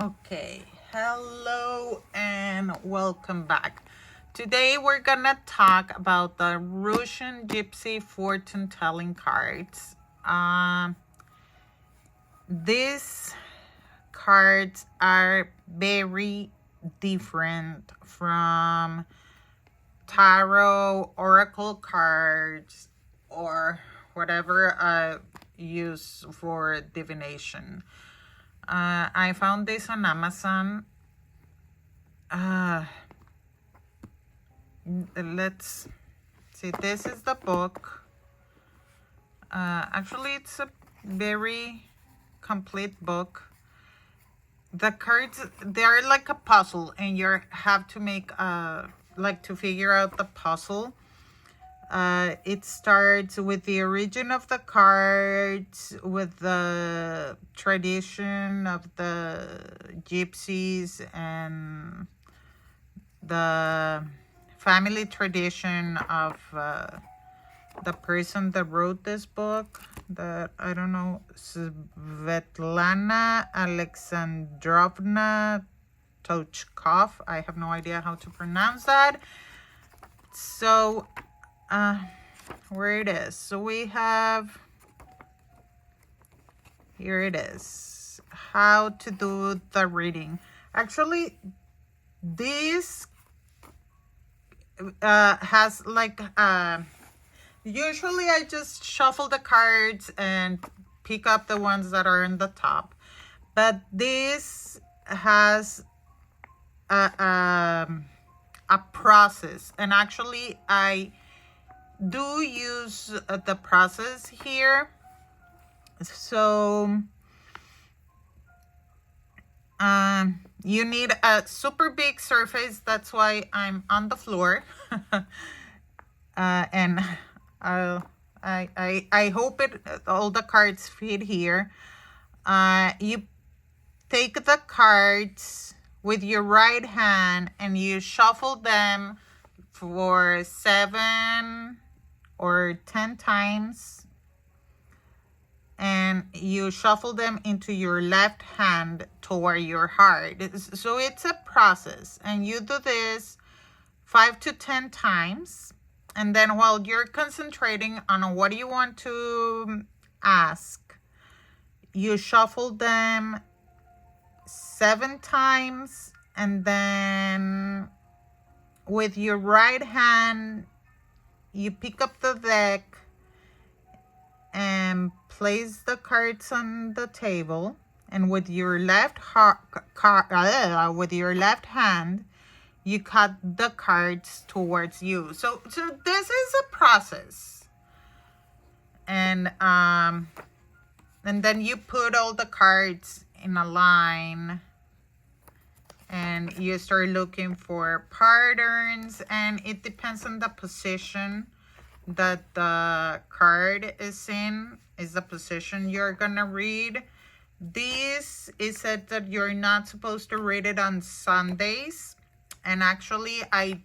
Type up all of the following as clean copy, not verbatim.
Okay, hello and welcome back. Today we're gonna talk about the Russian Gypsy fortune telling cards. These cards are very different from tarot, oracle cards, or whatever I use for divination. I found this on Amazon. Let's see. This is the book. Actually, it's a very complete book. The cards, they're like a puzzle, and you have to make like to figure out the puzzle. It starts with the origin of the cards, with the tradition of the gypsies and the family tradition of the person that wrote this book, that I don't know, Svetlana Alexandrovna Tochkov. I have no idea how to pronounce that. So where it is. So we have, here it is, how to do the reading. Actually, this has like, usually I just shuffle the cards and pick up the ones that are in the top. But this has a process. And actually, I do use the process here. So you need a super big surface. That's why I'm on the floor. And I hope all the cards fit here. You take the cards with your right hand and you shuffle them for 7 or 10 times, and you shuffle them into your left hand toward your heart. So it's a process, and you do this 5 to 10 times. And then while you're concentrating on what you want to ask, you shuffle them 7 times, and then with your right hand, you pick up the deck and place the cards on the table. And with your left hand, you cut the cards towards you. So this is a process. And then you put all the cards in a line, and you start looking for patterns, and it depends on the position that the card is in, is the position you're gonna read. This is said that you're not supposed to read it on Sundays. And actually, I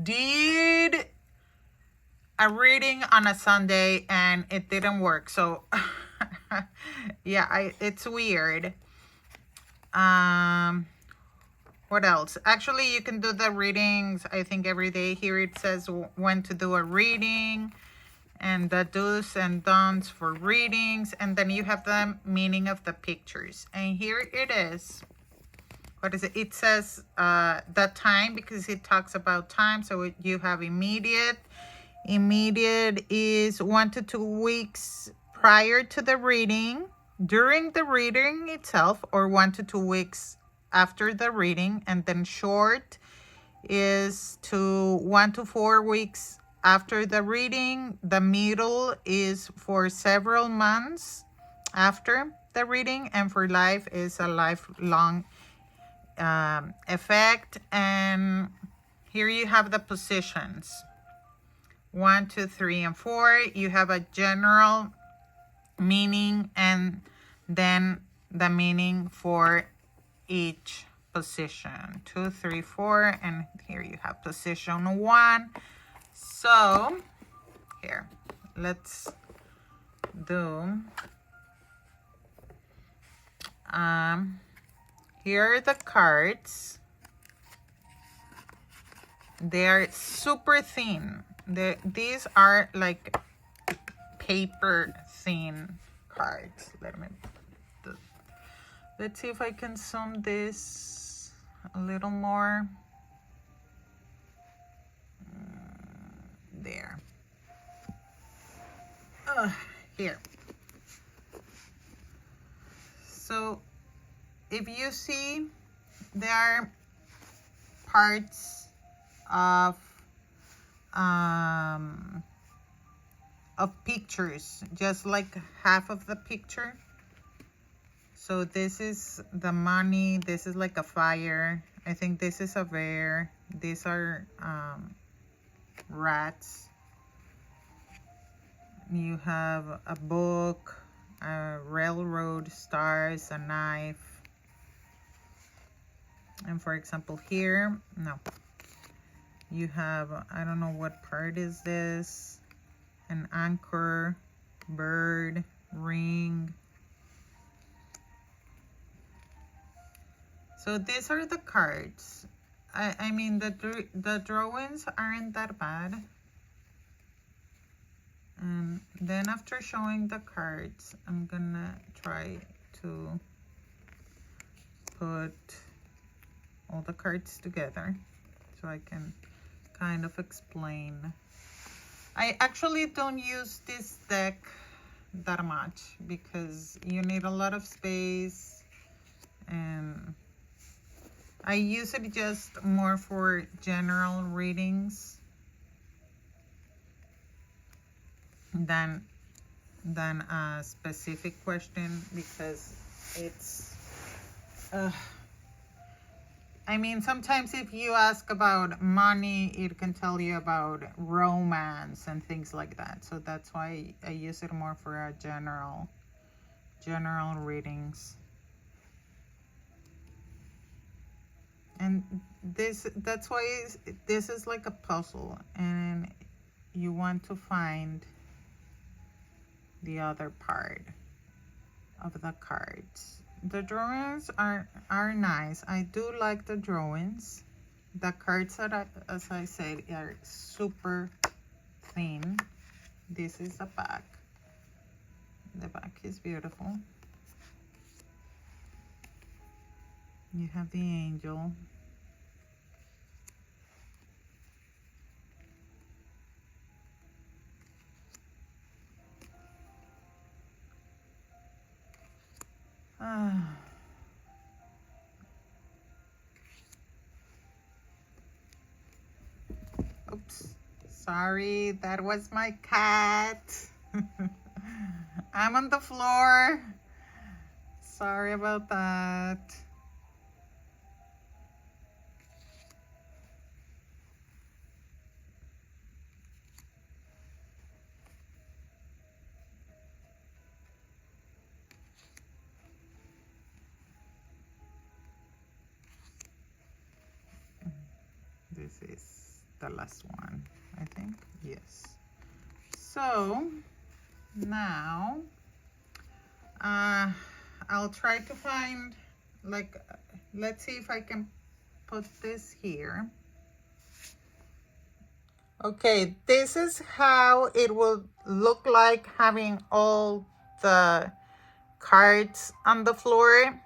did a reading on a Sunday and it didn't work. So yeah, it's weird. What else? Actually, you can do the readings, I think, every day. Here it says when to do a reading and the do's and don'ts for readings. And then you have the meaning of the pictures. And here it is. What is it? It says the time, because it talks about time. So you have immediate. Immediate is 1 to 2 weeks prior to the reading, during the reading itself, or 1 to 2 weeks after the reading. And then short is 1 to 4 weeks after the reading. The middle is for several months after the reading. And for life is a lifelong effect. And here you have the positions. 1, 2, 3, and 4. You have a general meaning, and then the meaning for each position. 2, 3, 4, and here you have position 1. So here, let's do Here are the cards. They are super thin. These are like paper thin cards. Let's see if I can zoom this a little more. There. Here. So if you see, there are parts of pictures, just like half of the picture. So this is the money, this is like a fire, I think this is a bear, these are rats. You have a book, a railroad, stars, a knife. And for example here, no, you have, I don't know what part is this, an anchor, bird, ring. So these are the cards. I mean, the drawings aren't that bad. And then after showing the cards, I'm gonna try to put all the cards together so I can kind of explain. I actually don't use this deck that much because you need a lot of space, and I use it just more for general readings than a specific question, because it's I mean, sometimes if you ask about money, it can tell you about romance and things like that. So that's why I use it more for a general readings. And that's why this is like a puzzle, and you want to find the other part of the cards. The drawings are nice. I do like the drawings. The cards are, as I said, are super thin. This is the back. The back is beautiful. You have the angel. Oops, sorry, that was my cat. I'm on the floor. Sorry about that. This is the last one, I think. Yes. So now I'll try to find, like, let's see if I can put this here. Okay, this is how it will look like having all the cards on the floor.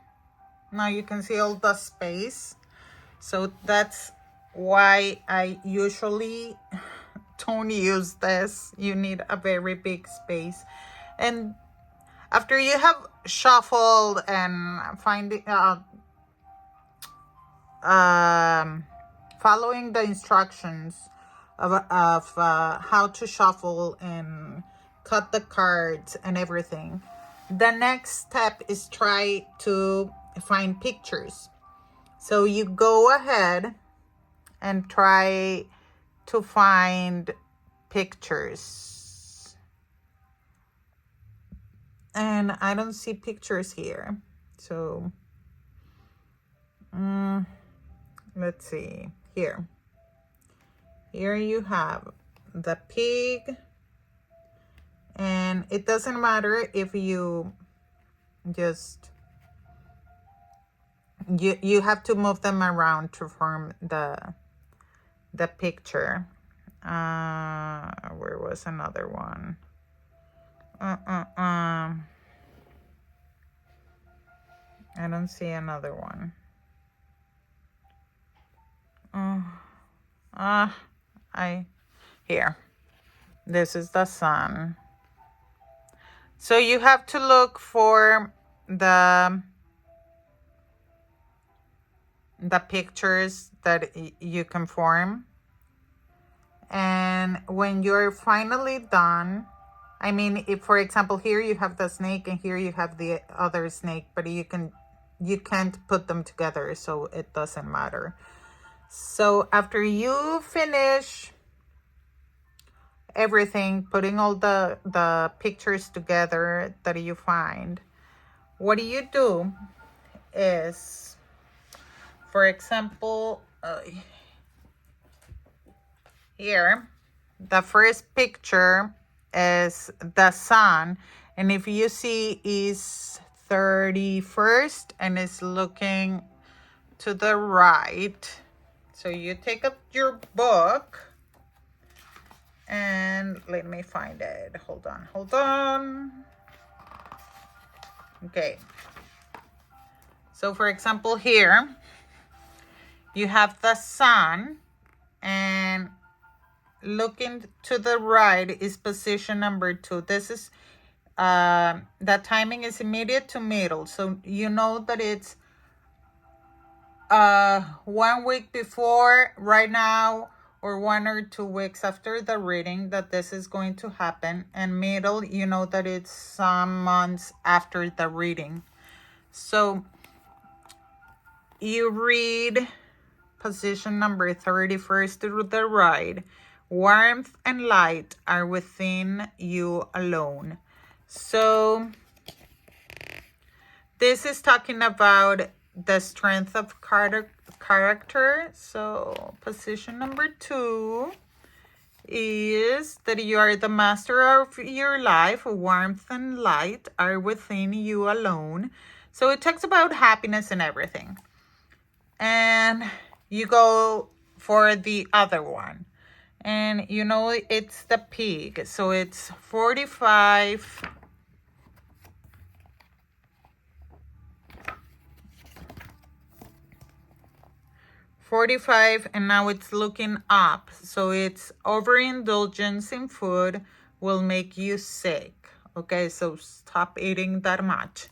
Now you can see all the space. So that's why I usually don't use this. You need a very big space. And after you have shuffled and finding following the instructions of how to shuffle and cut the cards and everything, the next step is try to find pictures. So you go ahead and try to find pictures. And I don't see pictures here. So let's see. Here you have the pig. And it doesn't matter if you just You have to move them around to form the picture. Where was another one? I don't see another one. Here. This is the sun. So you have to look for the pictures that you can form. And when you're finally done, I mean, if for example here you have the snake and here you have the other snake, but you can't put them together, so it doesn't matter. So after you finish everything, putting all the pictures together that you find, what you do is, for example, here, the first picture is the sun, and if you see is 31st and it's looking to the right. So you take up your book and let me find it. Hold on. Okay. So for example here, you have the sun, and looking to the right is position number 2. This is the timing is immediate to middle, so you know that it's 1 week before right now, or 1 or 2 weeks after the reading that this is going to happen. And middle, you know that it's some months after the reading. So you read position number 31st to the right. Warmth and light are within you alone. So this is talking about the strength of character. So position number 2 is that you are the master of your life. Warmth and light are within you alone. So it talks about happiness and everything. And you go for the other one. And you know it's the pig. So it's 45. And now it's looking up. So it's overindulgence in food will make you sick. Okay, so stop eating that much.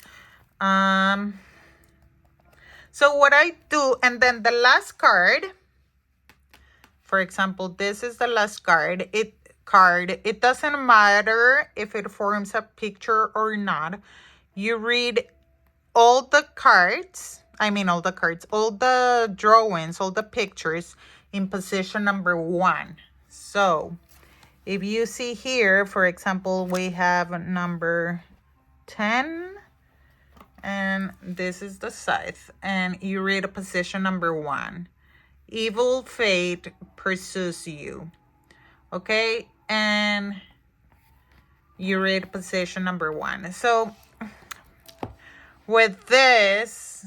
So what I do, and then the last card, for example, this is the last card. It doesn't matter if it forms a picture or not. You read all the cards, all the drawings, all the pictures in position number 1. So if you see here, for example, we have number 10, and this is the scythe, and you read a position number 1. Evil fate pursues you. Okay, and you read position number 1. So with this,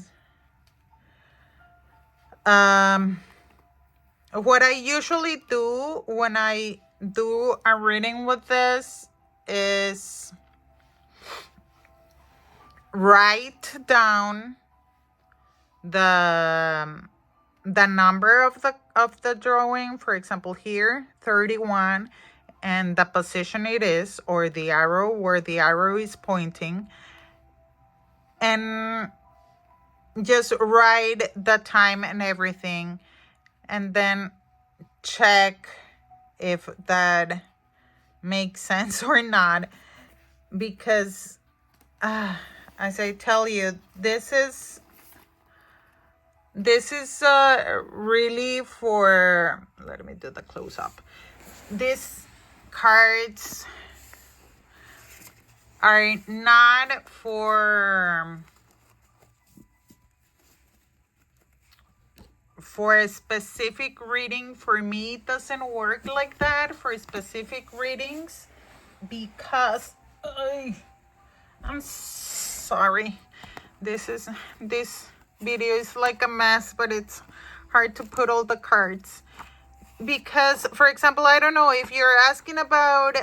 what I usually do when I do a reading with this is write down the number of the drawing. For example, here 31, and the position it is, or the arrow, where the arrow is pointing, and just write the time and everything, and then check if that makes sense or not, because as I tell you, this is really for, let me do the close-up. These cards are not for a specific reading. For me, it doesn't work like that for specific readings, because I'm sorry, this video is like a mess, but it's hard to put all the cards. Because, for example, I don't know if you're asking about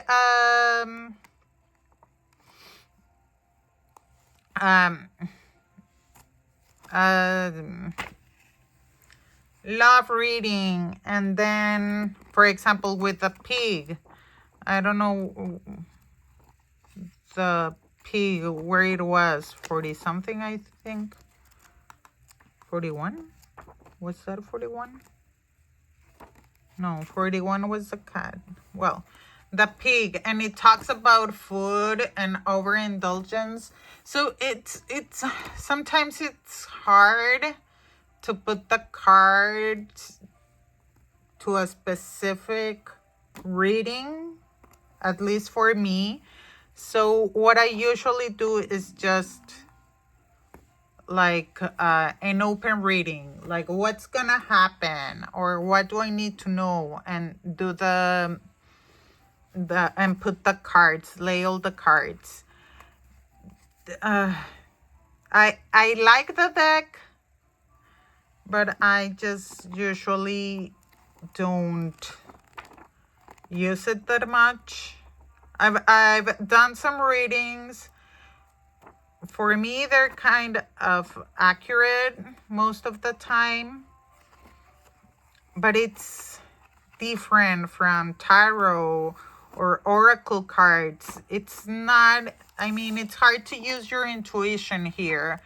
love reading, and then, for example, with the pig, I don't know the pig where it was, 40 something, I think. 41? Was that 41? No, 41 was the cat. Well, the pig, and it talks about food and overindulgence. So it's sometimes it's hard to put the cards to a specific reading, at least for me. So what I usually do is just like an open reading, like what's gonna happen or what do I need to know, and do the and put the cards, lay all the cards. I like the deck, but I just usually don't use it that much. I've done some readings. For me, they're kind of accurate most of the time, but it's different from tarot or oracle cards. It's not, I mean, it's hard to use your intuition here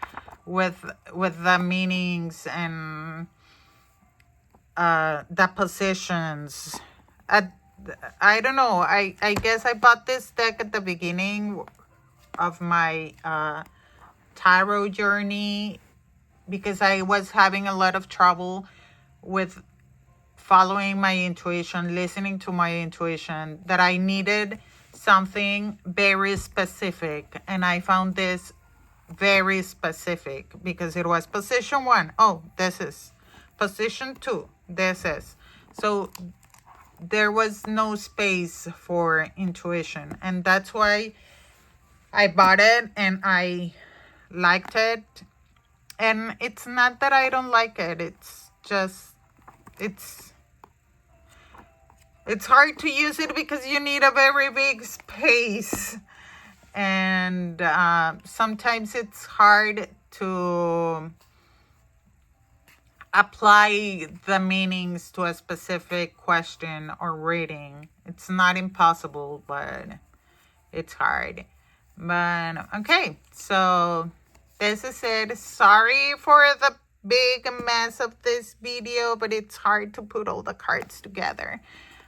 with the meanings and the positions. I don't know. I guess I bought this deck at the beginning of my tarot journey because I was having a lot of trouble with following my intuition, listening to my intuition, that I needed something very specific. And I found this very specific because it was position 1. Oh, this is position 2. This is. So there was no space for intuition. And that's why I bought it and I liked it. And it's not that I don't like it. It's just, it's hard to use it because you need a very big space. And sometimes it's hard to apply the meanings to a specific question or reading. It's not impossible, but it's hard. But okay, so this is it. Sorry for the big mess of this video, but it's hard to put all the cards together.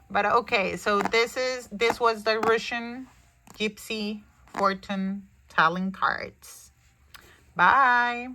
But okay, so this was the Russian Gypsy fortune telling cards. Bye.